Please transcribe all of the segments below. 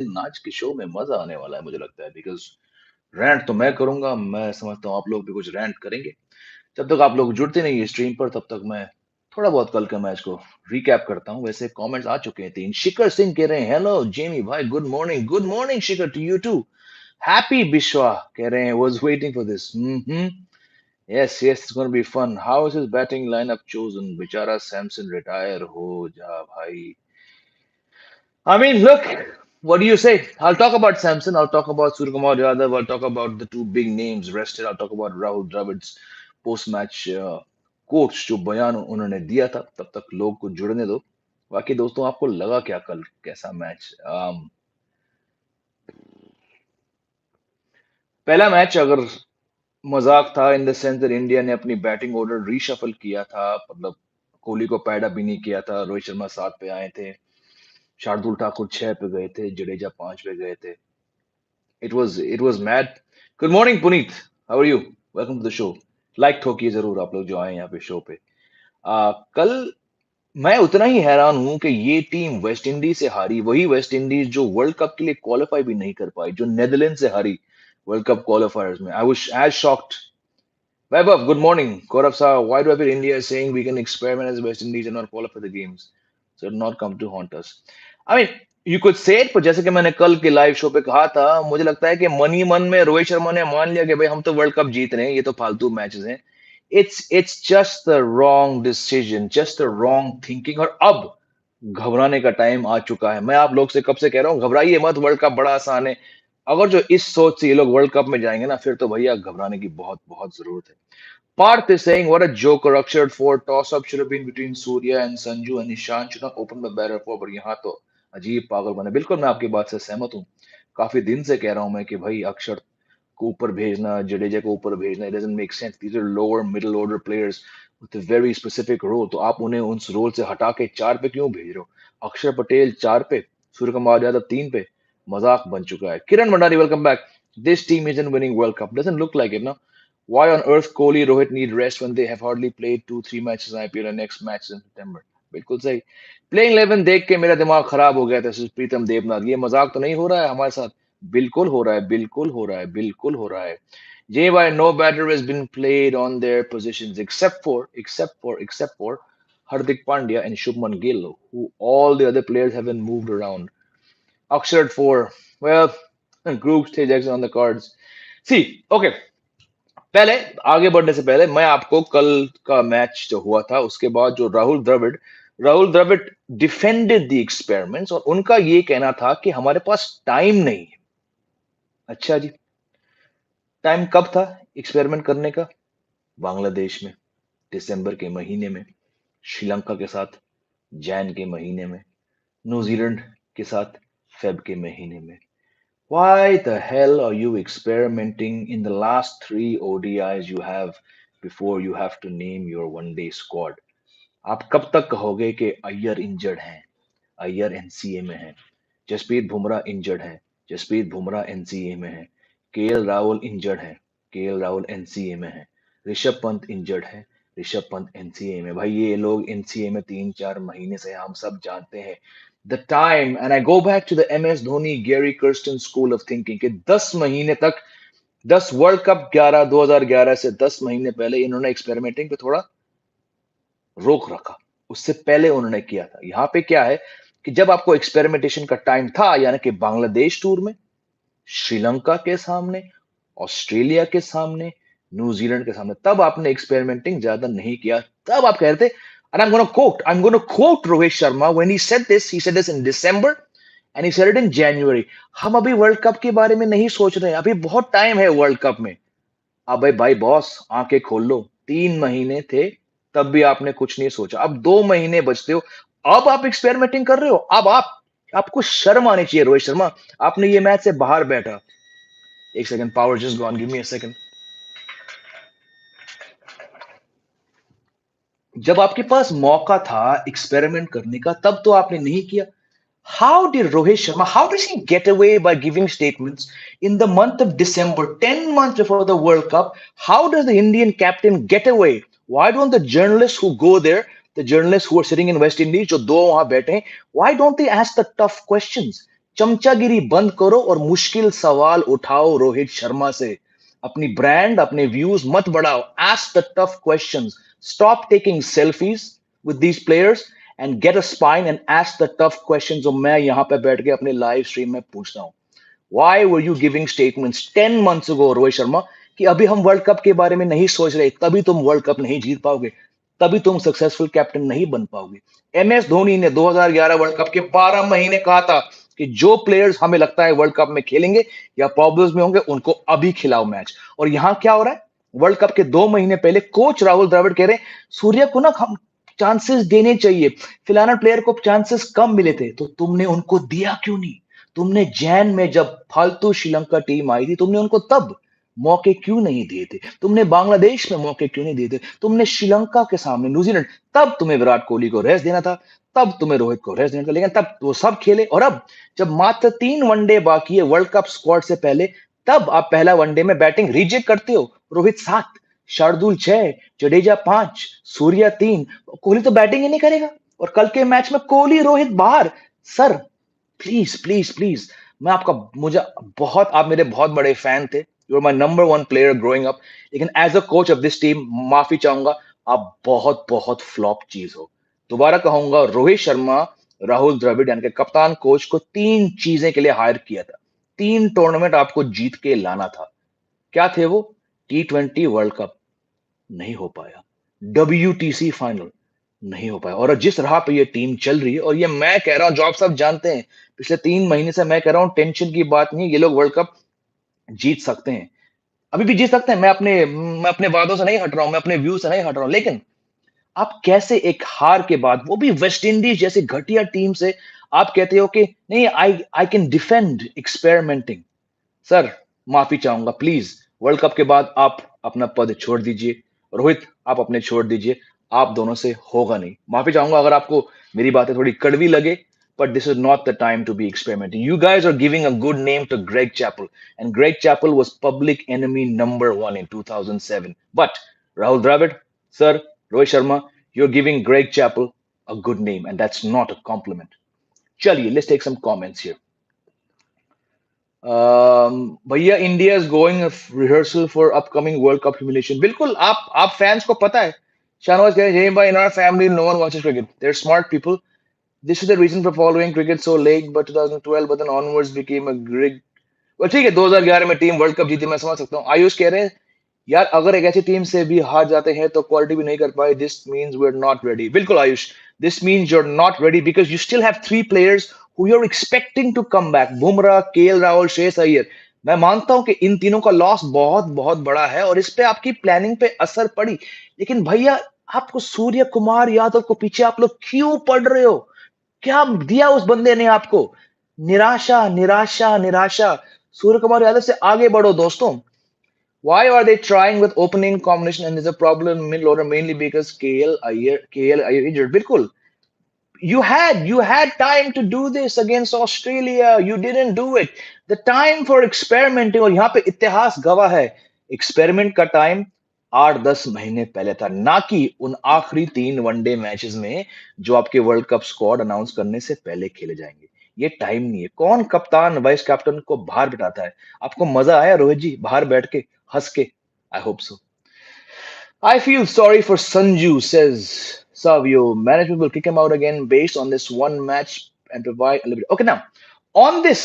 आज के शो में मजा आने वाला है मुझे लगता है, बिकॉज रैंट तो मैं करूंगा, मैं समझता हूँ आप लोग भी कुछ रैंट करेंगे। जब तक आप लोग जुड़ते नहीं है स्ट्रीम पर, तब तक मैं थोड़ा बहुत कल के मैच को रिकैप करता हूँ। वैसे कमेंट्स आ चुके हैं। तीन शिखर सिंह कह रहे हैं हेलो जेमी भाई, good morning Shikhar to you too. Happy Bishwa कह रहे हैं was waiting for this. Yes yes it's gonna be fun. How is his batting lineup chosen? बेचारा सैमसन रिटायर हो जा भाई। I mean, look, what do you say? I'll talk about Samson. I'll talk about Suryakumar Yadav. I'll talk about the two big names rested. I'll talk about Rahul Dravid's post-match quotes जो बयान उन्होंने दिया था। तब तक लोग को जुड़ने दो। बाकी दोस्तों, आपको लगा क्या कल कैसा मैच? पहला मैच अगर मजाक था in the sense that India ने अपनी बैटिंग ऑर्डर रीशफल किया था। मतलब कोहली को पैड अप भी नहीं किया था, रोहित शर्मा 7 पे आए थे, शार्दुल ठाकुर 6 पे गए थे, जडेजा 5 पे गए थे। It was mad. Good morning, Puneet. How are you? Welcome to the show. Like ठोकिए जरूर आप लोग जो आए यहाँ पे शो पे। कल मैं उतना ही हैरान हूं कि ये टीम वेस्ट इंडीज से हारी, वही वेस्ट इंडीज जो वर्ल्ड कप के लिए क्वालिफाई भी नहीं कर पाई, जो नेदरलैंड से हारी वर्ल्ड कप क्वालिफायर्स में। I was as shocked. Vaibhav, good morning. Gaurav sir, why do I feel India is saying we can experiment as West Indies and not qualify the games? So it not come to haunt us. I mean, you could say it, पर जैसे कि मैंने कल के live show पे कहा था, मुझे लगता है कि मन ही मन में रोहित शर्मा ने मान लिया कि भाई हम तो वर्ल्ड कप जीत रहे हैं, ये तो फालतू मैचेस हैं। It's just the wrong decision, just the wrong thinking। और अब घबराने का टाइम आ चुका है। मैं आप लोग से कब से कह रहा हूँ, घबराइए मत, वर्ल्ड कप बड़ा आसान है। अगर जो इस सोच से ये लोग वर्ल्ड कप में जाएंगे ना, फिर तो भैया घबराने की बहुत बहुत जरूरत है। Parth is saying, what a joker. Akshared four toss-up should have been between Surya and Sanju and Nishan should not open the batter for, but यहाँ तो अजीब पागल बने। बिल्कुल मैं आपकी बात से सहमत हूँ। काफी दिन से कह रहा हूं मैं कि भाई अक्षर को ऊपर भेजना, जडेजा को ऊपर भेजना, it doesn't make sense. These are lower middle order players with a very specific role. तो आप उन्हें उस रोल से हटा के 4 पे क्यों भेज रहे हो? अक्षर पटेल 4 पे, सूर्य कुमार यादव 3 पे, मजाक बन चुका है। Kiran Bhandari, welcome back. This team isn't winning World Cup. Doesn't look like it, no? Why on earth Kohli, Rohit need rest when they have hardly played 2-3 matches in IPL and next match in September? बिल्कुल सही। Playing 11 देख के मेरा दिमाग खराब हो गया था। प्रीतम देवनाथ, ये मजाक तो नहीं हो रहा है हमारे साथ? बिल्कुल हो रहा है, बिल्कुल हो रहा है, बिल्कुल हो रहा है। Jay, why no batter has been played on their positions except for Hardik Pandya and Shubman Gill, who all the other players haven't moved around. Akshay at 4. Well, group stage exit on the cards. See, okay, पहले आगे बढ़ने से पहले मैं आपको कल का match जो हुआ था उसके बाद जो Rahul Dravid defended the experiments, और उनका ये कहना था कि हमारे पास टाइम नहीं है। अच्छा जी, टाइम कब था एक्सपेरिमेंट करने का? बांग्लादेश में दिसंबर के महीने में, श्रीलंका के साथ जैन के महीने में, न्यूजीलैंड के साथ फेब के महीने में। Why the hell are you experimenting in the last 3 ODIs you have before you have to name your one-day squad? आप कब तक कहोगे कि अय्यर इंजर्ड हैं, अय्यर एनसीए में हैं, जसप्रीत बुमराह इंजर्ड है, जसप्रीत बुमराह एनसीए में है, केएल राहुल इंजर्ड है, केएल राहुल एनसीए में है, ऋषभ पंत इंजर्ड है, ऋषभ पंत एनसीए में। भाई ये लोग एनसीए में 3-4 महीने से, हम सब जानते हैं। The time, and I go back to the MS Dhoni Gary Kirsten school of thinking कि 10 महीने तक, 10 वर्ल्ड कप 2011 से 10 महीने पहले इन्होंने एक्सपेरिमेंटिंग पे थोड़ा रोक रखा। उससे पहले उन्होंने किया था। यहाँ पे क्या है कि जब आपको एक्सपेरिमेंटेशन का टाइम था, यानी कि बांग्लादेश टूर में, श्रीलंका के सामने, ऑस्ट्रेलिया के सामने, न्यूजीलैंड के सामने, तब आपने एक्सपेरिमेंटिंग ज्यादा नहीं किया। तब आप कह रहे थे, and I'm going to quote Rohit Sharma when he said this in December and he said it in January. हम अभी वर्ल्ड कप के बारे में नहीं सोच रहे हैं, अभी बहुत टाइम है वर्ल्ड कप में। अब भाई बॉस, आंखें खोल लो। 3 महीने थे तब भी आपने कुछ नहीं सोचा, अब 2 महीने बचते हो, अब आप एक्सपेरिमेंटिंग कर रहे हो। अब आपको शर्म आनी चाहिए रोहित शर्मा। आपने ये मैच से बाहर बैठा। एक second, power just gone, give me a second. जब आपके पास मौका था एक्सपेरिमेंट करने का, तब तो आपने नहीं किया। How did Rohit Sharma, how does he get away by giving statements in the month of December, 10 months before the World Cup? How does the Indian captain get away? Why don't the journalists who go there, the journalists who are sitting in West Indies, जो दो वहां बैठे हैं, why don't they ask the tough questions? चमचागिरी बंद करो और मुश्किल सवाल उठाओ रोहित शर्मा से। अपनी ब्रांड, अपने व्यूज मत बढ़ाओ। Ask the tough questions. Stop taking selfies with these players and get a spine and ask the tough questions जो मैं यहां पे बैठ के अपने लाइव स्ट्रीम में पूछता हूं। Why were you giving statements 10 months ago, Rohit Sharma, कि अभी हम वर्ल्ड कप के बारे में नहीं सोच रहे, तभी तुम वर्ल्ड कप नहीं जीत पाओगे, तभी तुम सक्सेसफुल कैप्टन नहीं बन पाओगे। एम एस धोनी ने 2011 वर्ल्ड कप के 12 महीने कहा था कि जो प्लेयर्स हमें लगता है वर्ल्ड कप में खेलेंगे या प्रॉब्लम्स में होंगे उनको अभी खिलाओ मैच। और यहां क्या हो रहा है? वर्ल्ड कप के 2 महीने पहले कोच राहुल द्रविड़ कह रहे हैं सूर्य को ना हम चांसेस देने चाहिए, फिलहाल प्लेयर को चांसेस कम मिले थे, तो तुमने उनको दिया क्यों नहीं? तुमने जैन में जब फालतू श्रीलंका टीम आई थी तुमने उनको तब मौके क्यों नहीं दिए थे? तुमने बांग्लादेश में मौके क्यों नहीं दिए थे? तुमने श्रीलंका के सामने, न्यूजीलैंड, तब तुम्हें विराट कोहली को रेस्ट देना था, तब तुम्हें रोहित को रेस्ट देना था, लेकिन तब वो सब खेले। और अब जब मात्र 3 वनडे बाकी है वर्ल्ड कप स्क्वाड से पहले, तब आप पहला वनडे में बैटिंग रिजेक्ट करते हो। रोहित 7, शार्दुल 6, जडेजा 5, सूर्या 3, कोहली तो बैटिंग ही नहीं करेगा। और कल के मैच में कोहली रोहित बाहर। सर, प्लीज प्लीज प्लीज, मैं आपका, मुझे बहुत, आप मेरे बहुत बड़े फैन थे, you are my number one player growing up, लेकिन as a coach of this team माफी चाहूंगा, आप बहुत बहुत फ्लॉप चीज हो। दोबारा कहूंगा, रोहित शर्मा राहुल द्रविड़ यानी कि कप्तान कोच को 3 चीजें के लिए हायर किया था। 3 टूर्नामेंट आपको जीत के लाना था। क्या थे वो? T20 वर्ल्ड कप नहीं हो पाया, WTC फाइनल नहीं हो पाया। और जिस राह पे ये टीम चल रही है, और ये मैं कह रहा हूं जो आप सब जानते हैं, पिछले 3 महीने से मैं कह रहा हूं टेंशन की बात नहीं है, ये लोग वर्ल्ड कप जीत सकते हैं, अभी भी जीत सकते हैं। मैं अपने वादों से नहीं हट रहा हूं, मैं अपने व्यू से नहीं हट रहा हूं, लेकिन आप कैसे एक हार के बाद, वो भी वेस्ट इंडीज जैसी घटिया टीम से, आप कहते हो कि नहीं, I I can defend experimenting. Sir, माफी चाहूंगा, प्लीज वर्ल्ड कप के बाद आप अपना पद छोड़ दीजिए। रोहित, आप अपने छोड़ दीजिए, आप दोनों से होगा नहीं। माफी चाहूंगा अगर आपको मेरी बातें थोड़ी कड़वी लगे, but this is not the time to be experimenting. You guys are giving a good name to Greg Chappell, and Greg Chappell was public enemy number one in 2007. But Rahul Dravid, sir, Rohit Sharma, you're giving Greg Chappell a good name, and that's not a compliment. Chaliye, let's take some comments here. भैया, India is going rehearsal for upcoming world cup humiliation. बिल्कुल, आप fans को पता है। शाहनवाज कह रहे हैं भाई, in our family no one watches cricket, they are smart people, this is the reason for following cricket so late, but 2012 but then onwards became a ग्रिग। ठीक है, 2011 में टीम वर्ल्ड कप जीती, मैं समझ सकता हूँ। आयुष कह रहे हैं यार, अगर एक ऐसी टीम से भी हार जाते हैं तो क्वालिटी भी नहीं कर पाए, this means we are not ready. बिल्कुल Ayush, this means you are not ready because you still have 3 players who you are expecting to come back, Bumrah, KL Rahul, Shreyas Iyer. मैं मानता हूं कि इन तीनों का लॉस बहुत बहुत बड़ा है और इस पे आपकी प्लानिंग पे असर पड़ी, लेकिन भैया, आपको सूर्य कुमार यादव को पीछे आप लोग क्यों पड़ रहे हो? क्या दिया उस बंदे ने आपको? निराशा, निराशा, निराशा। सूर्य कुमार यादव से आगे बढ़ो दोस्तों। Why are they trying with opening combination and there's a problem in middle order mainly because KL Iyer injured? बिल्कुल, you had time to do this against Australia. You didn't do it. The time for experimenting, और यहाँ पे इतिहास गवाह है, experiment का time 8-10 महीने पहले था, ना कि उन आखिरी 3 वनडे मैचेस में जो आपके वर्ल्ड कप स्क्वाड अनाउंस करने से पहले खेले जाएंगे। ये टाइम नहीं है। कौन कप्तान वाइस कैप्टन को बाहर बिठाता है? आपको मजा आया रोहित जी बाहर बैठ के हंस के? I hope so. I feel sorry for Sanju, says Savio. Management will kick him out again based on this one match and provide a little bit. Okay, now, on this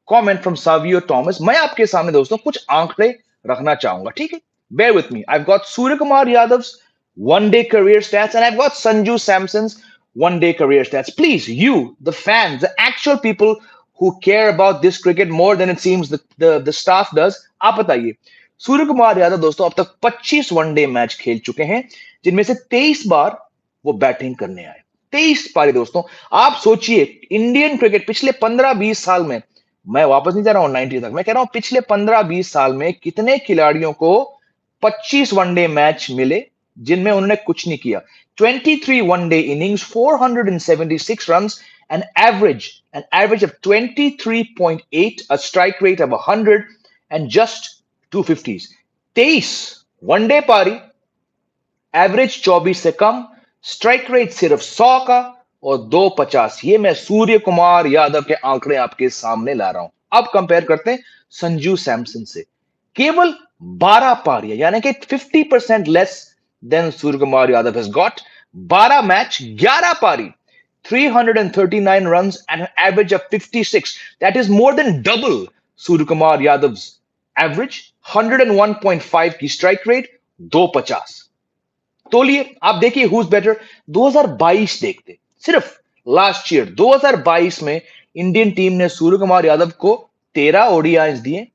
comment from Savio Thomas, मैं आपके सामने दोस्तों कुछ आंकड़े रखना चाहूंगा, ठीक है? Bear with me. I've got Surya Kumar Yadav's 1 day career stats and I've got Sanju Samson's 1 day career stats. Please, you, the fans, the actual people who care about this cricket more than it seems the staff does, आप बताइए। सूर्य कुमार यादव दोस्तों अब तक 25 one day match खेल चुके हैं, जिनमें से 23 बार वो बैटिंग करने आए। 23 पारी दोस्तों। आप सोचिए, इंडियन क्रिकेट पिछले 15-20 साल में, मैं वापस नहीं जा रहा हूं 90 तक, मैं कह रहा हूं पिछले 15-20 साल में कितने खिलाड़ियों को 25 वनडे मैच मिले जिनमें उन्होंने कुछ नहीं किया। 23 one day innings, 476 runs, an average of 23.8, a strike rate of 100 and just 250s। 23 one day पारी, एवरेज 24 से कम, स्ट्राइक रेट सिर्फ 100 का, और 250। ये मैं सूर्य कुमार यादव के आंकड़े आपके सामने ला रहा हूं। अब कंपेयर करते हैं संजू सैमसन से। केवल 12 पारियां, यानी कि 50% less than Surya Kumar Yadav has got. 12 match, 11 पारी, 339 runs and an average of 56. That is more than double Surya Kumar Yadav's average. 101.5 की स्ट्राइक रेट, 250। तोलिए आप देखिए हु इज बेटर। 2022 देखते, सिर्फ लास्ट ईयर 2022 में इंडियन टीम ने सूर्य कुमार यादव को 13 ओडीआईज दिए,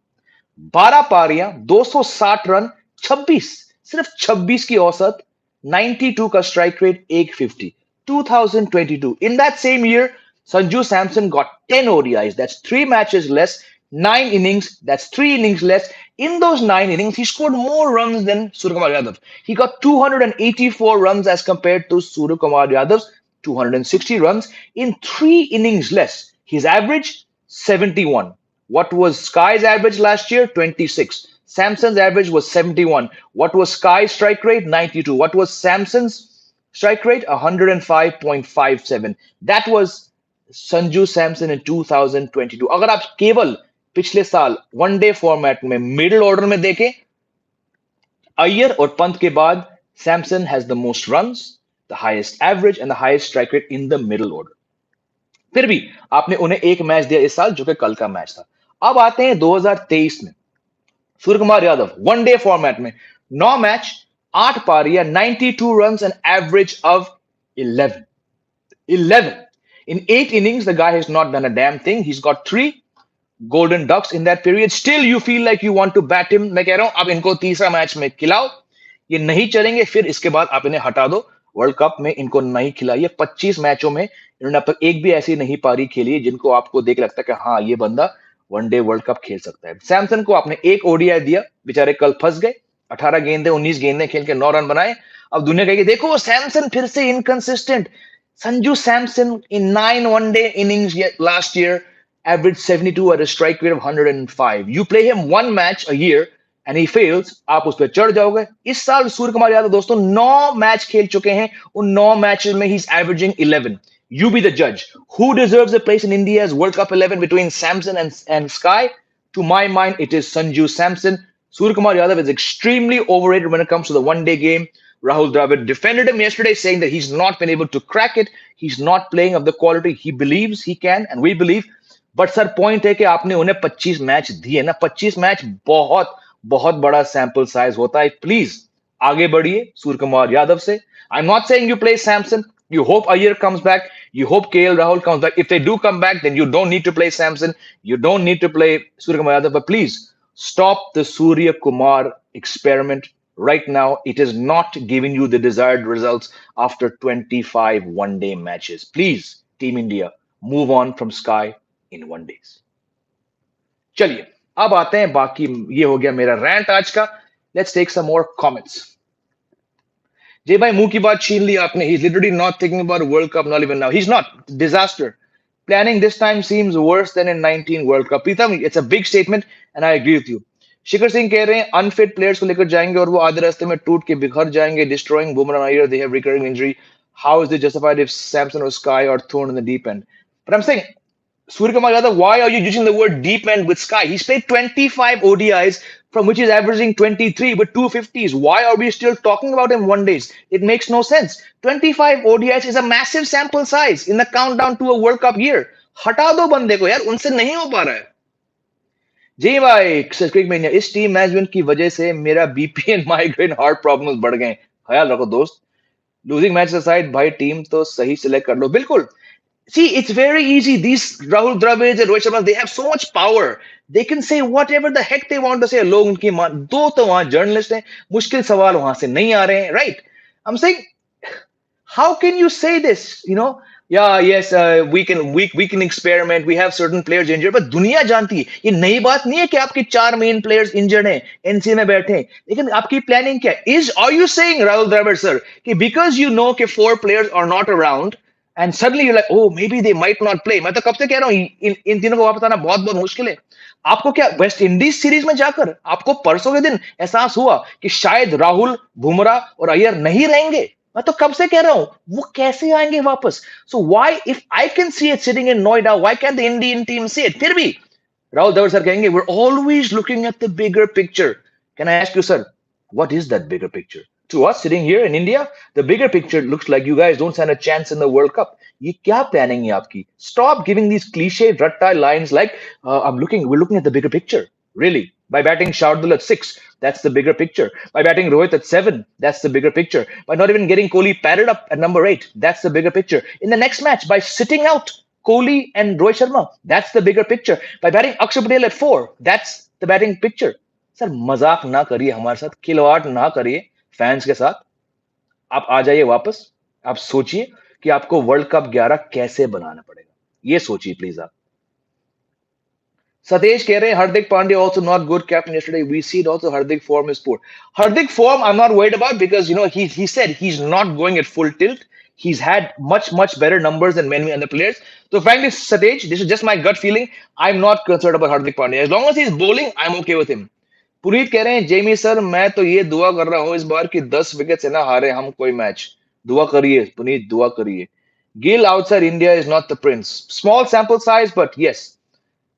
12 पारियां, 260 रन, 26, सिर्फ 26 की औसत, 92 का strike rate, 150। 2022, in that same year, Sanju Samson got 10 ODIs. That's 3 matches less, 9 innings. That's 3 innings less. In those 9 innings, he scored more runs than Surya Kumar Yadav. He got 284 runs as compared to Surya Kumar Yadav's 260 runs in 3 innings less. His average 71. What was Sky's average last year? 26. Samson's average was 71. What was Sky's strike rate? 92. What was Samson's strike rate? 105.57. That was Sanju Samson in 2022। अगर आप केवल पिछले साल one day format में middle order में देखें, अय्यर और पंत के बाद Samson has the most runs, the highest average and the highest strike rate in the middle order. फिर भी आपने उन्हें एक मैच दिया इस साल, जो कि कल का मैच था। अब आते हैं 2023 में। सूर्य कुमार यादव वनडे फॉर्मेट में 9 match, 8 पारियां, 92 runs and average of 11। In 8 innings, the guy has not done a damn thing. He's got 3 golden ducks in that period. Still, you feel like you want to bat him. मैं कह रहा हूं, अब इनको तीसरा match में खिलाओ, ये नहीं चलेंगे, फिर इसके बाद आप इन्हें हटा दो। वर्ल्ड कप में इनको नहीं खिलाइए। 25 मैचों में इन्होंने अब तक एक भी ऐसी नहीं पारी खेली है जिनको आपको देख लगता है कि हाँ, ये बंदा वनडे वर्ल्ड कप खेल सकता है। सैमसन को आपने एक ओडीआई दिया, बेचारे कल फंस गए। 18 गेंदे 19 गेंदे खेल के 9 रन बनाए। अब दुनिया कहेगी देखो सैमसन फिर से inconsistent. Sanju Samson in 9 one-day innings last year averaged 72 at a strike rate of 105. You play him 1 match a year and he fails, आप उस पर चढ़ जाओगे। इस साल सूर्य कुमार यादव दोस्तों 9 मैच खेल चुके हैं, उन 9 मैचेस में he's averaging 11. You be the judge. Who deserves a place in India's World Cup 11 between Samson and Sky? To my mind, it is Sanju Samson. Surya Kumar Yadav is extremely overrated when it comes to the one-day game. Rahul Dravid defended him yesterday, saying that he's not been able to crack it. He's not playing of the quality he believes he can, and we believe. But sir, point है कि आपने उन्हें 25 match दिए ना। 25 match बहुत बहुत बड़ा sample size होता है। प्लीज आगे बढ़िए सूर्य कुमार यादव से। I'm not saying you play Samson. You hope Iyer comes back. You hope KL Rahul comes back. If they do come back, then you don't need to play Samson. You don't need to play Surya Kumar Yadav. But please stop the Surya Kumar experiment. Right now, it is not giving you the desired results after 25 one-day matches. Please, Team India, move on from Sky in 1 day. चलिए अब आते हैं बाकी। ये हो गया मेरा rant आज का। Let's take some more comments. जय भाई, मुंह की बात छीन ली आपने। He's literally not thinking about a World Cup, not even now. He's not. Disaster. Planning this time seems worse than in 19 World Cup. Pritam, it's a big statement and I agree with you. शिखर सिंह कह रहे हैं unfit players को लेकर जाएंगे और वो आधे रास्ते में टूट के बिखर जाएंगे, destroying Bumrah Iyer, they have recurring injury, how is it justified if Samson और SKY are thrown in the deep end? But I am saying Surya Kumar Yadav, why are you using the word deep end with Sky? He's played 25 ODIs from which he's averaging 23 with 250s. Why are we still talking about him one days? It makes no sense. 25 ODIs is a massive sample size in the countdown to a World Cup year. हटा दो बंदे को यार, उनसे नहीं हो पा रहा है। जी भाई, क्रिकेट में इस टीम मैनेजमेंट की वजह से मेरा BP and migraine heart problems बढ़ गए। ख्याल रखो दोस्त। लूजिंग मैच असाइड भाई, टीम तो सही सिलेक्ट कर लो। बिल्कुल। See, it's very easy. These Rahul Dravid and Rohit Sharma, they have so much power. They can say whatever the heck they want to say. लोग उनकी दो तो वहां जर्नलिस्ट हैं, मुश्किल सवाल वहां से नहीं आ रहे हैं, right? I'm saying, how can you say this? You know, yeah, yes, we can experiment. We have certain players injured, but दुनिया जानती है ये नई बात नहीं है कि आपके 4 मेन प्लेयर्स इंजर्ड हैं, एनसीए में बैठे हैं। लेकिन आपकी प्लानिंग क्या है? Are you saying, Rahul Dravid sir, कि because you know कि 4 players are not around, and suddenly you're like, oh, maybe they might not play? मैं तो कब से कह रहा हूं इन तीनों को वापस आना बहुत बहुत मुश्किल है। आपको क्या वेस्ट इंडीज सीरीज में जाकर आपको परसों के दिन एहसास हुआ कि शायद राहुल, बुमराह और अय्यर नहीं रहेंगे? मैं तो कब से कह रहा हूं वो कैसे आएंगे वापस. So why if I can see it sitting in Noida, why can the Indian team see it? फिर भी राहुल द्रविड़ सर कहेंगे we're always looking at the bigger picture. Can I ask you, sir, what is that bigger picture? To us sitting here in India, the bigger picture looks like you guys don't stand a chance in the World Cup. ये क्या planning है आपकी? Stop giving these cliche rut-tie lines like we're looking at the bigger picture. Really? By batting Shardul at 6, that's the bigger picture. By batting Rohit at 7, that's the bigger picture. By not even getting Kohli padded up at number 8, that's the bigger picture. In the next match, by sitting out Kohli and Rohit Sharma, that's the bigger picture. By batting Akshar Patel at 4, that's the batting picture. Sir मजाक ना करिए हमारे साथ, खिलवाड़ ना करिए fans के साथ. आप आ जाइए वापस. आप सोचिए कि आपको वर्ल्ड कप 11 कैसे बनाना पड़ेगा. ये सोचिए प्लीज आप. Satesh कह रहे हैं Hardik Pandya also not good captain yesterday. We see it also Hardik form is poor. Hardik form I'm not worried about because he said he's not going at full tilt. He's had much better numbers than many other players. So frankly, Satesh, this is just my gut feeling. I'm not concerned about Hardik Pandya. As long as he's bowling, I'm okay with him. Puneet कह रहे हैं Jamie sir मैं तो ये दुआ कर रहा हूं इस बार कि 10 विकेट से ना हारे हम कोई मैच. दुआ करिए पुनीत, दुआ करिए. Gill outside India is not the prince. Small sample size, but yes.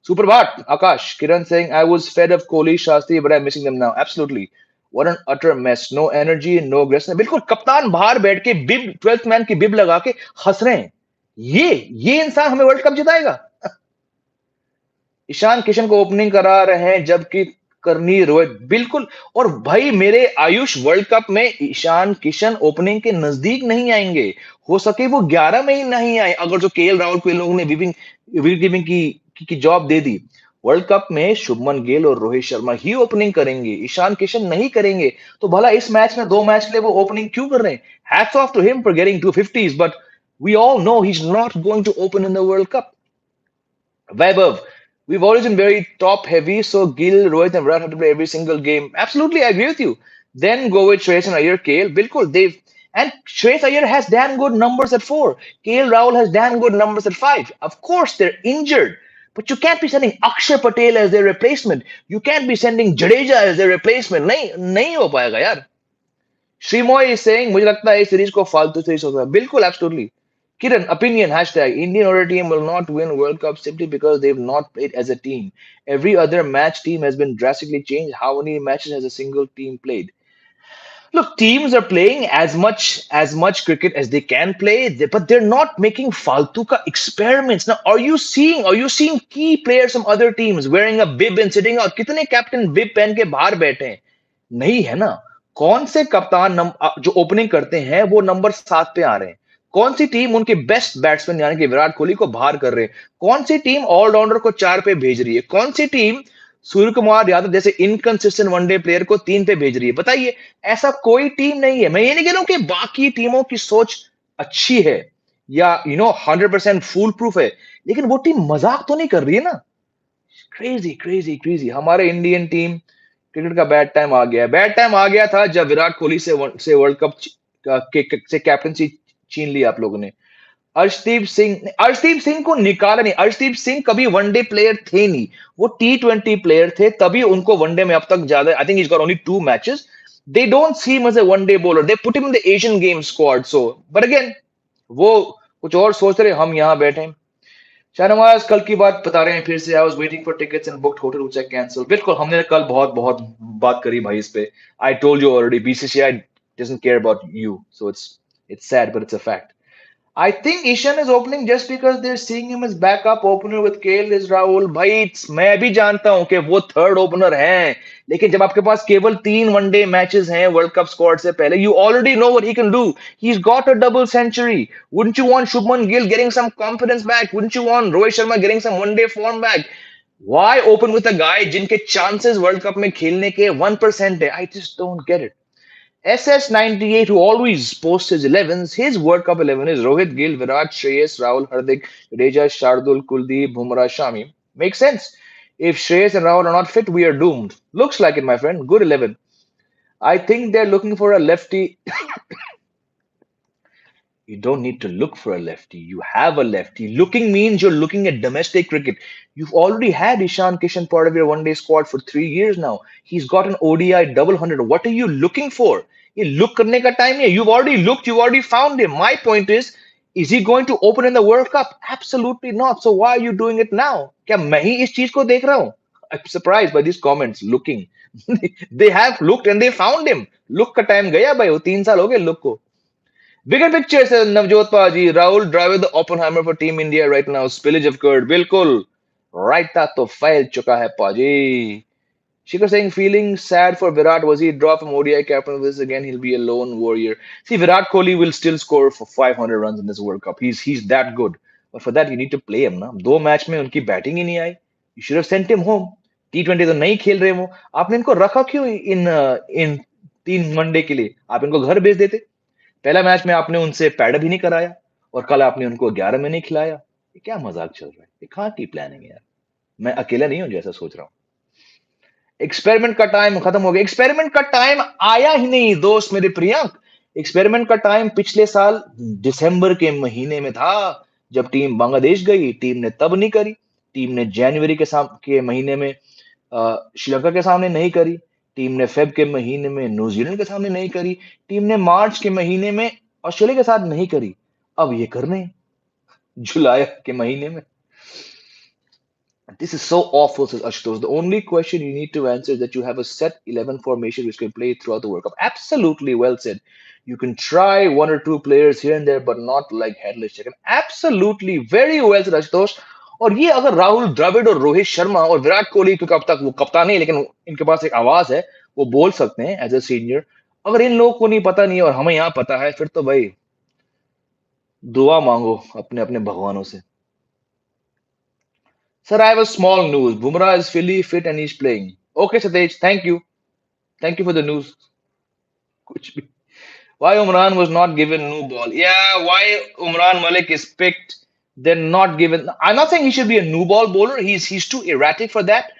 Suprabhat, Akash, Kiran saying, I was fed of Kohli, Shastri, but I'm missing them now. Absolutely. What an utter mess. No energy, no aggression. बिल्कुल कप्तान बाहर बैठ के बिब 12th man की बिब लगा के हंस रहे हैं. ये इंसान हमें वर्ल्ड कप जिताएगा. ईशान किशन को ओपनिंग करा रहे हैं जबकि करनी रोहित. बिल्कुल. और भाई मेरे आयुष वर्ल्ड कप में ईशान किशन ओपनिंग के नजदीक नहीं आएंगे. हो सके वो 11 में ही नहीं आए अगर जो केएल राहुल को इन लोगों ने विकेट कीपिंग की जॉब दे दी. वर्ल्ड कप में शुभमन गिल और रोहित शर्मा ही ओपनिंग करेंगे, ईशान किशन नहीं करेंगे. तो भला इस मैच में 2 मैच के लिए वो ओपनिंग क्यों कर रहे हैं? Hats off to him for getting 250s, but we all know he is not going to open in the world cup. Vaibhav, we've always been very top heavy, so Gill, Rohit, and Virat have to play every single game. Absolutely, I agree with you. Then go with Shreyas and Iyer, KL. Bilkul, and Shreyas Iyer has damn good numbers at 4. KL Rahul has damn good numbers at 5. Of course, they're injured, but you can't be sending Akshar Patel as their replacement. You can't be sending Jadeja as their replacement. नहीं हो पाएगा यार. Shrimoy is saying, मुझे लगता है इस series को फालतू सीरीज होगा. बिल्कुल, absolutely. Kiran, opinion, hashtag, Indian ODI team will not win World Cup simply because they've not played as a team. Every other match team has been drastically changed. How many matches has a single team played? Look, teams are playing as much cricket as they can play, but they're not making faltuka experiments. Now, are you seeing key players from other teams wearing a bib and sitting out? कितने captain bib पहन के बाहर बैठे हैं? नहीं है ना. कौन से कप्तान जो ओपनिंग करते हैं वो नंबर 7 पे आ रहे हैं? कौन सी टीम उनके बेस्ट बैट्समैन यानी कि विराट कोहली को बाहर कर रहे हैं? कौन सी टीम ऑलराउंडर को 4 पे भेज रही है? कौन सी टीम सूर्य कुमार यादव जैसे इनकंसिस्टेंट वनडे प्लेयर को 3 पे भेज रही है? बताइए. ऐसा कोई टीम नहीं है. मैं ये नहीं कह रहा हूं कि बाकी टीमों की सोच अच्छी है या 100% फूल प्रूफ है, लेकिन वो टीम मजाक तो नहीं कर रही है ना. Crazy crazy crazy. हमारे इंडियन टीम क्रिकेट का बैड टाइम आ गया है. बैड टाइम आ गया था जब विराट कोहली से वर्ल्ड कप से कैप्टनसी छीन ली आप लोगों ने. अर्शदीप सिंह को निकाला नहीं. अर्शदीप सिंह कभी वनडे प्लेयर थे नहीं, वो T20 प्लेयर थे. तभी उनको वनडे में अब तक ज्यादा, I think he's got only 2 matches. They don't see him as a one day bowler. They put him in the Asian Games squad. So, but again, वो कुछ और सोच रहे, हम यहाँ बैठे हैं. शाहनवाज कल की बात बता रहे हैं फिर से. I was waiting for tickets and booked hotel which I cancel. बिल्कुल, हमने कल बहुत बहुत बात करी भाई इस पे. I told you already, BCCI doesn't care about you, so it's sad but it's a fact. I think Ishan is opening just because they're seeing him as backup opener with KL is Rahul. भाई मैं भी जानता हूं कि वो third opener हैं, लेकिन जब आपके पास केवल 3 वनडे मैचेस हैं वर्ल्ड कप स्क्वाड से पहले, you already know what he can do. He's got a double century. Wouldn't you want Shubman Gill getting some confidence back? Wouldn't you want Rohit Sharma getting some one-day form back? Why open with a guy जिनके chances world cup में खेलने के 1% है? I just don't get it. SS98, who always posts his 11s, his World Cup 11 is Rohit, Gill, Virat, Shreyas, Rahul, Hardik, Jadeja, Shardul, Kuldeep, Bumrah, Shami. Makes sense. If Shreyas and Rahul are not fit, we are doomed. Looks like it, my friend. Good 11. I think they're looking for a lefty. You don't need to look for a lefty. You have a lefty. Looking means you're looking at domestic cricket. You've already had Ishan Kishan part of your one-day squad for 3 years now. He's got an ODI double hundred. What are you looking for? ये look करने का time है. You've already looked, you've already found him. My point is he going to open in the World Cup? Absolutely not. So why are you doing it now? क्या मैं ही इस चीज को देख रहा हूँ? I'm surprised by these comments. Looking, they have looked and they found him. Look का time गया भाई, वो 3 साल हो गए look को. Bigger picture से नवजोत पाजी, Rahul Dravid the Oppenheimer for Team India right now. Spillage occurred. बिल्कुल. रायता तो फैल चुका है पाजी. Shikhar saying feeling sad for Virat. Was he dropped from ODI captain this again? He'll be a lone warrior. See, Virat Kohli will still score for 500 runs in this World Cup. He's that good. But for that, you need to play him. ना दो match में उनकी batting ही नहीं आई. You should have sent him home. T20 तो नहीं खेल रहे वो. आपने इनको रखा क्यों इन 3 वनडे के लिए? आप इनको घर भेज देते. पहला मैच में आपने उनसे पैड भी नहीं कराया और कल आपने उनको 11 में नहीं खिलाया. ये क्या मजाक चल रहा है? ये कहाँ की प्लानिंग है यार? मैं अकेला नहीं हूं जो ऐसा सोच रहा हूं. एक्सपेरिमेंट का टाइम खत्म हो गया. एक्सपेरिमेंट का टाइम आया ही नहीं दोस्त मेरे प्रियंक. एक्सपेरिमेंट का टाइम पिछले साल दिसंबर के महीने में था जब टीम बांग्लादेश गई. टीम ने तब नहीं करी. टीम ने जनवरी के महीने में श्रीलंका के सामने नहीं करी. टीम ने फेब के महीने में न्यूजीलैंड के सामने नहीं करी. टीम ने मार्च के महीने में ऑस्ट्रेलिया के साथ नहीं करी. अब ये करने जुलाई के महीने में. This is so awful, says Ashutosh. The only question you need to answer is that you have a set 11 formation which can play throughout the World Cup. Absolutely well said. You can try one or two players here and there, but not like headless chicken. Absolutely, very well said Ashutosh. और ये अगर राहुल द्रविड़ और रोहित शर्मा और विराट कोहली, क्योंकि अब तक वो कप्तान नहीं लेकिन इनके पास एक आवाज है, वो बोल सकते हैं एज अ सीनियर. अगर इन लोगों को नहीं पता नहीं है और हमें यहाँ पता है, फिर तो भाई दुआ मांगो अपने अपने भगवानों से. Sir, I have a small news. Bumrah is fully fit and he's playing. Okay, Satej, thank you. Thank you for the news. कुछ भी. Why Umran was not given new ball? Yeah, why Umran Malik is picked? They're not given. I'm not saying he should be a new ball bowler. He's too erratic for that.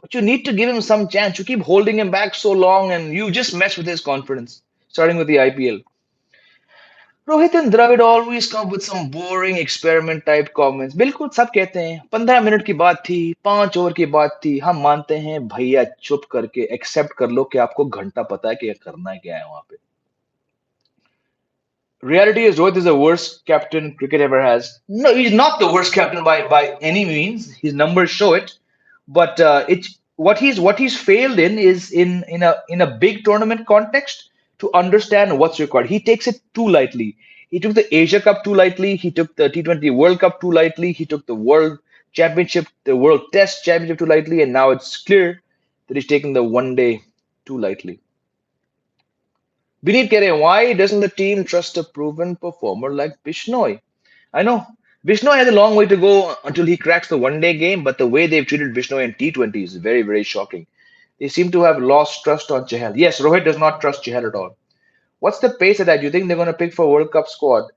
But you need to give him some chance. You keep holding him back so long, and you just mess with his confidence. Starting with the IPL. Rohit and Dravid always come with some boring experiment type comments. बिल्कुल सब कहते हैं 15 minute की बात थी, 5 over की बात थी. हम मानते हैं भैया, चुप करके एक्सेप्ट कर लो कि आपको घंटा पता है कि करना है क्या है वहां पे. Reality is Rohit is the worst captain cricket ever has. No, he's not the worst captain by any means. His numbers show it, but it's what he's failed in is in a big tournament context to understand what's required. He takes it too lightly. He took the Asia Cup too lightly. He took the T20 World Cup too lightly. He took the World Championship, the World Test Championship too lightly, and now it's clear that he's taking the one day too lightly. Vineet Kere, why doesn't the team trust a proven performer like Bishnoi? I know Bishnoi has a long way to go until he cracks the one day game, but the way they've treated Bishnoi in T20 is very, very shocking. They seem to have lost trust on Chahal. Yes, Rohit does not trust Chahal at all. What's the pace attack? Do you think they're going to pick for World Cup squad?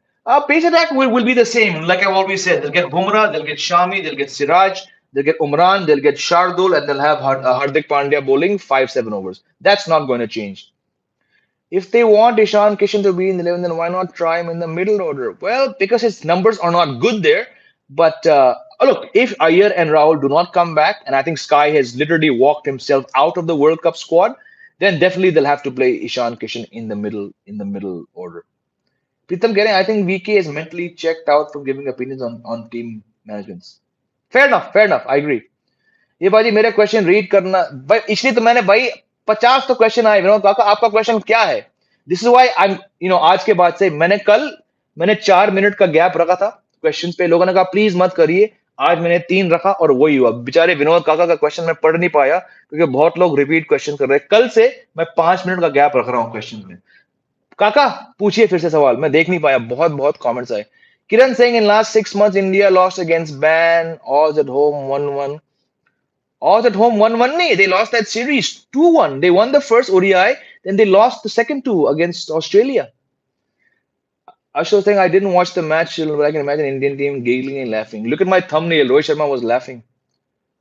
Pace attack will be the same. Like I've always said, they'll get Bumrah, they'll get Shami, they'll get Siraj, they'll get Umran, they'll get Shardul, and they'll have Hardik Pandya bowling 5-7 overs. That's not going to change. If they want Ishan Kishan to be in the 11, then why not try him in the middle order? Well, because his numbers are not good there. But look, if Iyer and Rahul do not come back, and I think Sky has literally walked himself out of the World Cup squad, then definitely they'll have to play Ishan Kishan in the middle order. Pritam Gere, I think VK is mentally checked out from giving opinions on team managements. Fair enough, I agree. ये भाई मेरा question read करना भाई, इसलिए तो मैंने भाई 50 तो क्वेश्चन आए विनोद काका, आपका क्वेश्चन क्या है? This is why I am आज के बाद से मैंने 4 मिनट का गैप रखा था क्वेश्चन पे. लोगों ने कहा प्लीज मत करिए. आज मैंने 3 रखा और वही हुआ. बेचारे विनोद काका का क्वेश्चन मैं पढ़ नहीं पाया क्योंकि बहुत लोग रिपीट क्वेश्चन कर रहे हैं. कल से मैं 5 मिनट का गैप रख रहा हूँ क्वेश्चन में. काका पूछिए फिर से सवाल, मैं देख नहीं पाया, बहुत बहुत कमेंट्स आए. Kiran Singh, in last 6 months India lost against Ban, Oz at home 1-1. Oz at home 1-1. They lost that series 2-1. They won the first ODI, then they lost the second two against Australia. Ashok saying I didn't watch the match, but I can imagine Indian team giggling and laughing. Look at my thumbnail. Rohit Sharma was laughing.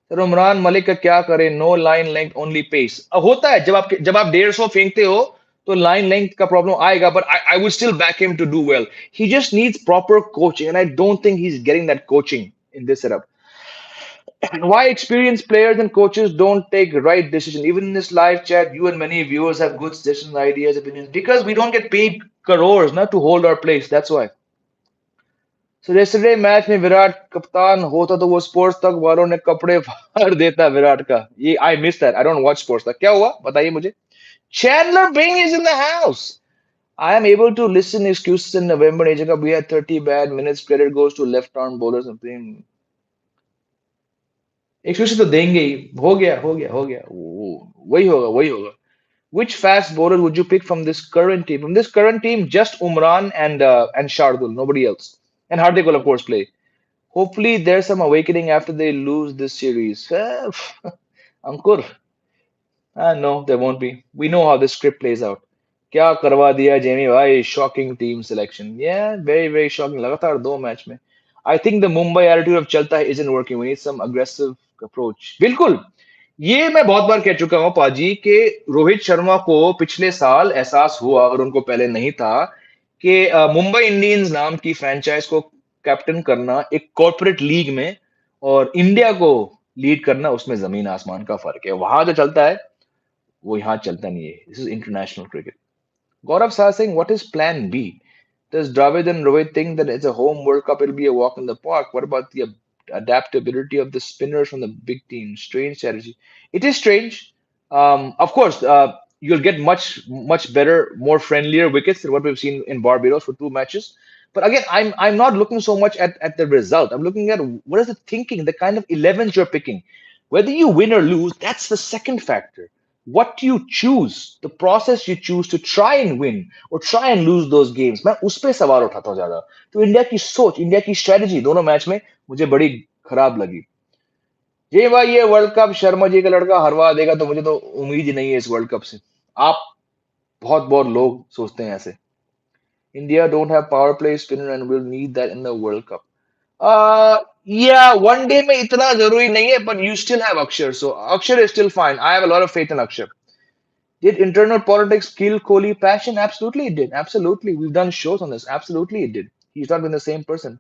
Sir, Umran Malik का क्या करे? No line length, only pace. होता है जब आप 150 फेंकते हो तो line length का problem आएगा, but I would still back him to do well. He just needs proper coaching, and I don't think he's getting that coaching in this setup. Why experienced players and coaches don't take right decision? Even in this live chat, you and many viewers have good suggestions, ideas, opinions. Because we don't get paid crores not to hold our place. That's why. So yesterday match में विराट कप्तान होता तो वो sports तक वालों ने कपड़े फाड़ देता विराट का ये I miss that I don't watch sports तक क्या हुआ बताइए मुझे Chandler Bing is in the house. I am able to listen excuses in November. We had 30 bad minutes. Credit goes to left arm bowler something. Excuses तो देंगे ही हो गया वही होगा Which fast bowler would you pick from this current team? From this current team, just Umran and Shardul, nobody else. And Hardik will of course play. Hopefully, there's some awakening after they lose this series. Ankur, no, there won't be. We know how the script plays out. क्या करवा दिया Jamie भाई shocking team selection. Yeah, very very shocking. लगातार दो match में. I think the Mumbai attitude of चलता है isn't working. We need some aggressive approach. बिल्कुल. ये मैं बहुत बार कह चुका हूं पाजी कि रोहित शर्मा को पिछले साल एहसास हुआ अगर उनको पहले नहीं था कि मुंबई इंडियंस नाम की फ्रेंचाइज को कैप्टन करना एक कॉर्पोरेट लीग में और इंडिया को लीड करना उसमें जमीन आसमान का फर्क है वहां जो चलता है वो यहाँ चलता नहीं है this is international cricket Gaurav Sah saying, what is plan B? Does Dravid and Rohit think that it's a home World Cup, it'll be a walk in the park? What about the adaptability of the spinners from the big team? Strange strategy. It is strange. Of course, you'll get much better, more friendlier wickets than what we've seen in Barbados for two matches. But again, I'm not looking so much at the result. I'm looking at what is the thinking, the kind of 11s you're picking. Whether you win or lose, that's the second factor what you choose, the process you choose to try and win or try and lose those games, मैं उस पे सवाल उठाता हूँ ज्यादा तो India की सोच इंडिया की स्ट्रेटजी दोनों मैच में मुझे बड़ी खराब लगी ये भाई ये वर्ल्ड कप शर्मा जी का लड़का हरवा देगा तो मुझे तो उम्मीद ही नहीं है इस वर्ल्ड कप से आप बहुत बहुत लोग सोचते हैं ऐसे India don't have power play spinner and will need that in the world cup yeah, one day में इतना जरूरी नहीं है, but you still have Akshar, so Akshar is still fine. I have a lot of faith in Akshar. Did internal politics kill Kohli passion? Absolutely, it did. Absolutely, we've done shows on this. Absolutely, it did. He's not been the same person.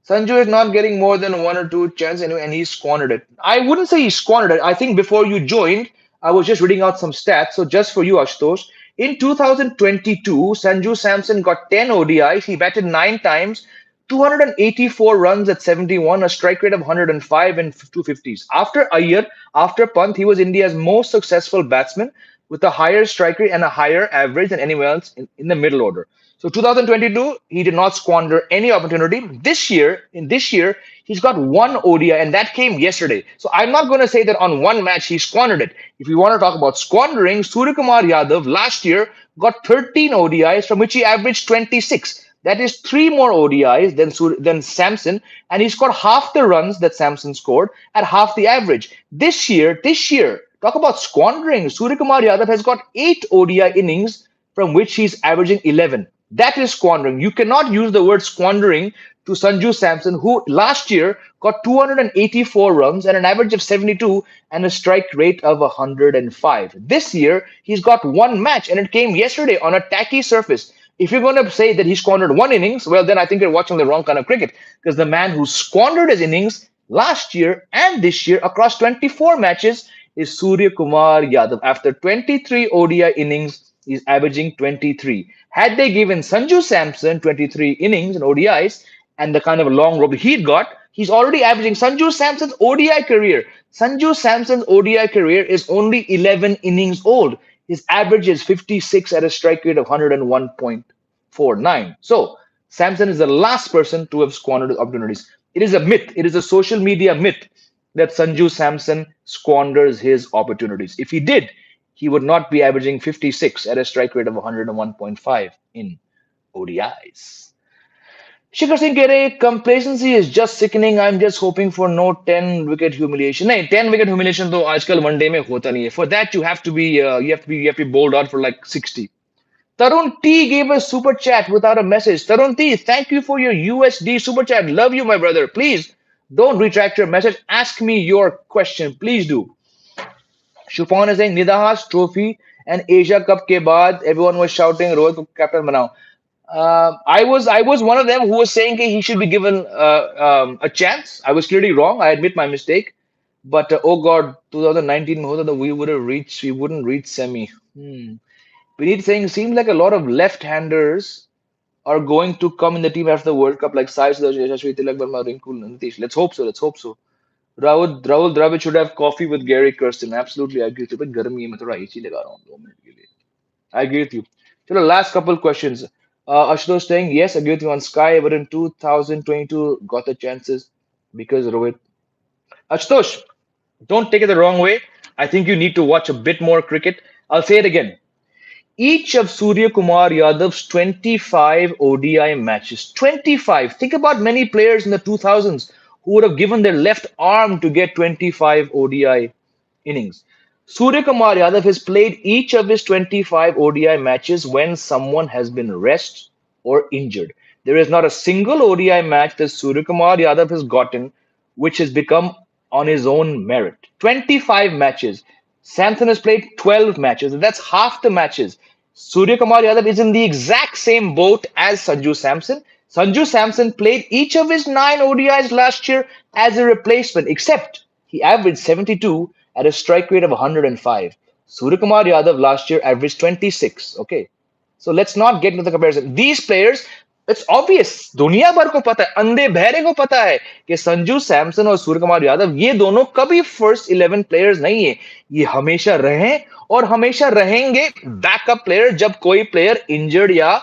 Sanju is not getting more than one or two chances anyway, and he squandered it. I wouldn't say he squandered it. I think before you joined, I was just reading out some stats. So just for you, Ashutosh, in 2022, Sanju Samson got 10 ODIs. He batted 9 times, 284 runs at 71, a strike rate of 105 and 250s. After a year, after Pant, he was India's most successful batsman with a higher strike rate and a higher average than anyone else in the middle order. So 2022, he did not squander any opportunity. In this year, he's got one ODI, and that came yesterday. So I'm not going to say that on one match he squandered it. If you want to talk about squandering, Suryakumar Yadav last year got 13 ODIs, from which he averaged 26. That is three more ODIs than Samson, and he scored half the runs that Samson scored at half the average. This year, talk about squandering. Suryakumar Yadav has got 8 ODI innings, from which he's averaging 11. That is squandering. You cannot use the word squandering to Sanju Samson, who last year got 284 runs and an average of 72 and a strike rate of 105. This year, he's got one match, and it came yesterday on a tacky surface. If you're going to say that he squandered one innings, well, then I think you're watching the wrong kind of cricket, because the man who squandered his innings last year and this year across 24 matches is Surya Kumar Yadav. After 23 ODI innings, he's averaging 23. Had they given Sanju Samson 23 innings and ODIs and the kind of long rope he'd got, he's already averaging Sanju Samson's ODI career. Sanju Samson's ODI career is only 11 innings old. His average is 56 at a strike rate of 101.49. So, Samson is the last person to have squandered opportunities. It is a myth. It is a social media myth that Sanju Samson squanders his opportunities. If he did, he would not be averaging 56 at a strike rate of 101.5 in ODIs. Shikhar Singh कह रहे complacency is just sickening. I'm just hoping for no 10 wicket humiliation. नहीं 10 wicket humiliation तो आजकल one day में होता नहीं है. For that you have to be bowled out for like 60. Tarun T gave a super chat without a message. Tarun T, thank you for your USD super chat. Love you, my brother. Please don't retract your message. Ask me your question. Please do. Shufan is saying Nidahas Trophy and Asia Cup ke baad everyone was shouting Rohit ko captain banao. I was one of them who was saying he should be given a chance. I was clearly wrong. I admit my mistake. But oh God, 2019 में होता तो we wouldn't reach semi. Hmm. Vineet saying seems like a lot of left-handers are going to come in the team after the World Cup, like Sai Sudarshan, Yashasvi Tilak Verma, Rinku, Nitish. Let's hope so. Let's hope so. Rahul Dravid should have coffee with Gary Kirsten. Absolutely, I agree with you. But गर्मी है मैं थोड़ा AC लगा रहा हूँ 2 minute के लिए. I agree with you. चलो last couple questions. Ashutosh saying yes, agree with you on Sky, but in 2022 got the chances because Rohit. Ashutosh, don't take it the wrong way. I think you need to watch a bit more cricket. I'll say it again. Each of Surya Kumar Yadav's 25 ODI matches, 25. Think about many players in the 2000s who would have given their left arm to get 25 ODI innings. Surya Kumar Yadav has played each of his 25 ODI matches when someone has been rest or injured. There is not a single ODI match that Surya Kumar Yadav has gotten which has become on his own merit. 25 matches. Samson has played 12 matches, and that's half the matches. Surya Kumar Yadav is in the exact same boat as Sanju Samson. Sanju Samson played each of his 9 ODIs last year as a replacement, except he averaged 72 at a strike rate of 105. Surya Kumar Yadav last year averaged 26. Okay. So let's not get into the comparison. These players, it's obvious, दुनिया भर को पता है, अंधे बहरे को पता है कि संजू सैमसन और सूर्य कुमार यादव ये दोनों कभी फर्स्ट 11 प्लेयर्स नहीं है. ये हमेशा रहे और हमेशा रहेंगे बैकअप प्लेयर जब कोई प्लेयर इंजर्ड या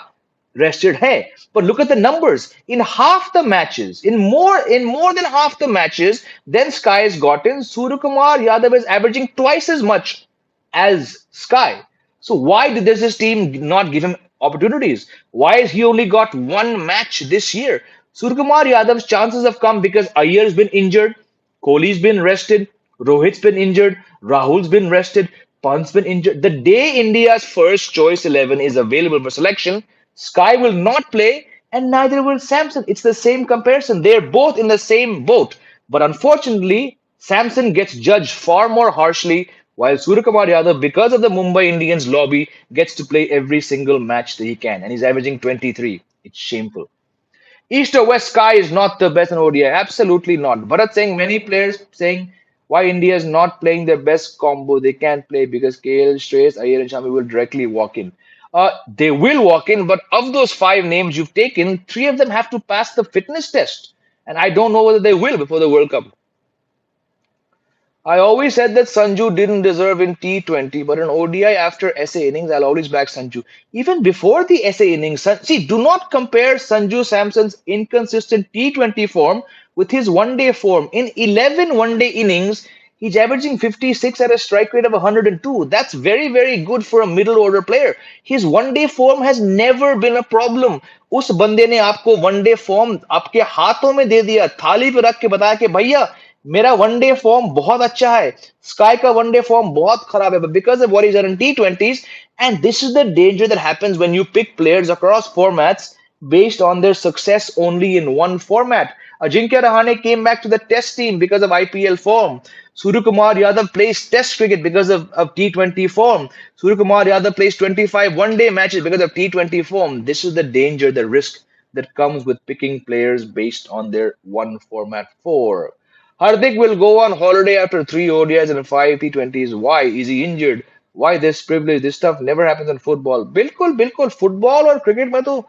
rested hai. But look at the numbers. In half the matches, in more than half the matches, then Sky has gotten Surya Kumar Yadav is averaging twice as much as Sky. So why does this team not give him opportunities? Why has he only got one match this year? Surya Kumar Yadav's chances have come because Ayer's been injured, Kohli's been rested, Rohit's been injured, Rahul's been rested, Pant's been injured. The day India's first choice 11 is available for selection, Sky will not play and neither will Samson. It's the same comparison. They're both in the same boat. But unfortunately, Samson gets judged far more harshly, while Suryakumar Yadav, because of the Mumbai Indians lobby, gets to play every single match that he can. And he's averaging 23. It's shameful. East or West Sky is not the best in ODI. Absolutely not. Bharat saying many players saying why India is not playing their best combo. They can't play because KL, Shreyas, Iyer, and Shami will directly walk in. They will walk in, but of those 5 names you've taken, 3 of them have to pass the fitness test. And I don't know whether they will before the World Cup. I always said that Sanju didn't deserve in T20, but in ODI after SA innings, I'll always back Sanju. Even before the SA innings, see, do not compare Sanju Samson's inconsistent T20 form with his one-day form. In 11 one-day innings, he's averaging 56 at a strike rate of 102. That's very, very good for a middle-order player. His one-day form has never been a problem. उस बंदे ने आपको one day form आपके हाथों में दे दिया, थाली पे रख के बताया कि भैया मेरा वनडे फॉर्म बहुत अच्छा है, स्काई का वनडे फॉर्म बहुत खराब है, but because of what he's done in T20s, and this is the danger that happens when you pick players across formats based on their success only in one format. Ajinkya Rahane came back to the test team because of IPL form. Surya Kumar Yadav plays test cricket because of T20 form. Surya Kumar Yadav plays 25 one-day matches because of T20 form. This is the danger, the risk that comes with picking players based on their one format form. Hardik will go on holiday after 3 ODIs and 5 T20s. Why? Is he injured? Why this privilege? This stuff never happens in football. बिल्कुल बिल्कुल football और cricket में तो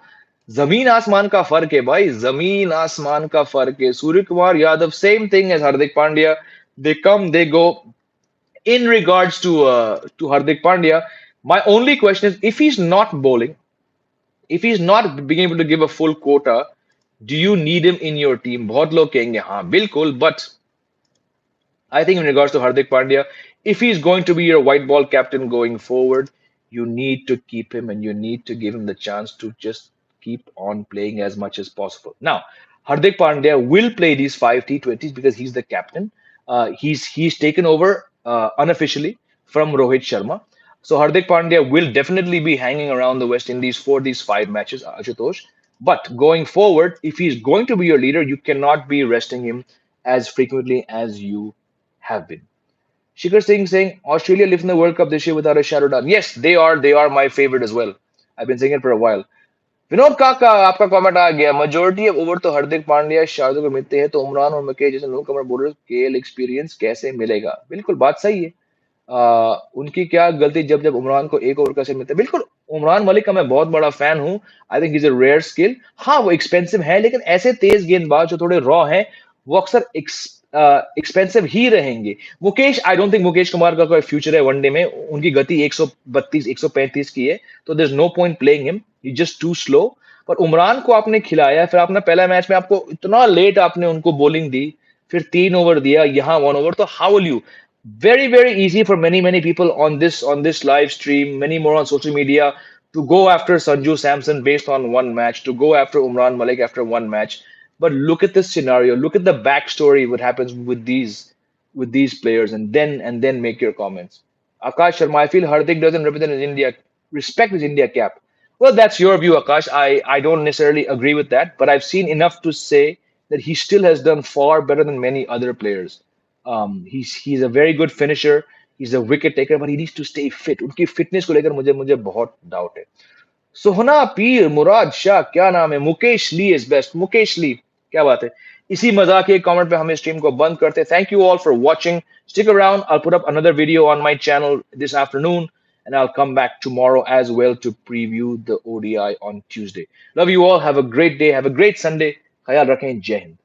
जमीन आसमान का फर्क है भाई, जमीन आसमान का फर्क है. Surya Kumar Yadav same thing as Hardik Pandya. They come, they go. In regards to Hardik Pandya, my only question is if he's not bowling, if he's not being able to give a full quota, do you need him in your team? बहुत लोग कहेंगे हाँ बिल्कुल, but I think in regards to Hardik Pandya, if he's going to be your white ball captain going forward, you need to keep him and you need to give him the chance to just keep on playing as much as possible. Now, Hardik Pandya will play these 5 T20s because he's the captain. He's taken over unofficially from Rohit Sharma. So Hardik Pandya will definitely be hanging around the West Indies for these 5 matches, Ashutosh. But going forward, if he's going to be your leader, you cannot be resting him as frequently as you have been. Shikhar Singh saying Australia lifting the World Cup this year without a shadow doubt. Yes, they are. They are my favorite as well. I've been saying it for a while. Vinod काका आपका comment आ गया। Majority of over तो हार्दिक पांड्या शार्दुल को मिलते हैं, तो उमरान और मुकेश जैसे न्यू कमर बॉलर केएल एक्सपीरियंस कैसे मिलेगा? बिल्कुल बात सही है। उनकी क्या गलती जब जब उमरान को एक ओवर का से मिलता है। बिल्कुल, उमरान मलिक का मैं बहुत बड़ा फैन हूँ। I think is a rare skill. हाँ, वो एक्सपेंसिव है, लेकिन ऐसे तेज गेंदबाज जो थोड़े रॉ हैं, वो अक्सर एक्सपेंसिव ही रहेंगे। Mukesh, I don't think Mukesh Kumar का कोई फ्यूचर है वनडे में। उनकी गति 132 135 की है, तो there is no point playing him, he just too slow. पर उमरान को आपने खिलाया, फिर आपने पहला मैच में आपको इतना लेट आपने उनको बॉलिंग दी, फिर 3 ओवर दिया, यहाँ 1 ओवर, तो how will you? Very very easy for many people on this live stream, many more on social media, to go after Sanju Samson based on one match, to go after Umran Malik after one match. But look at this scenario, look at the backstory, what happens with these players, and then make your comments. Akash Sharma, I feel Hardik doesn't represent his India, respect his India cap. Well, that's your view, Akash. I don't necessarily agree with that, but I've seen enough to say that he still has done far better than many other players. He's a very good finisher. He's a wicket taker, but he needs to stay fit. उनकी fitness को लेकर मुझे मुझे बहुत doubt है। सोहना पीर, मुराद शाह, क्या नाम है, मुकेश ली इज बेस्ट, मुकेश ली, क्या बात है। इसी मजाक के कमेंट पे हम इस स्ट्रीम को बंद करते हैं। Thank you all for watching. Stick around, I put up another video on my channel this afternoon, and I'll come back tomorrow as well to preview the ODI on Tuesday. Love you all. Have a great day. Have a great Sunday. ख्याल रखें। जय हिंद।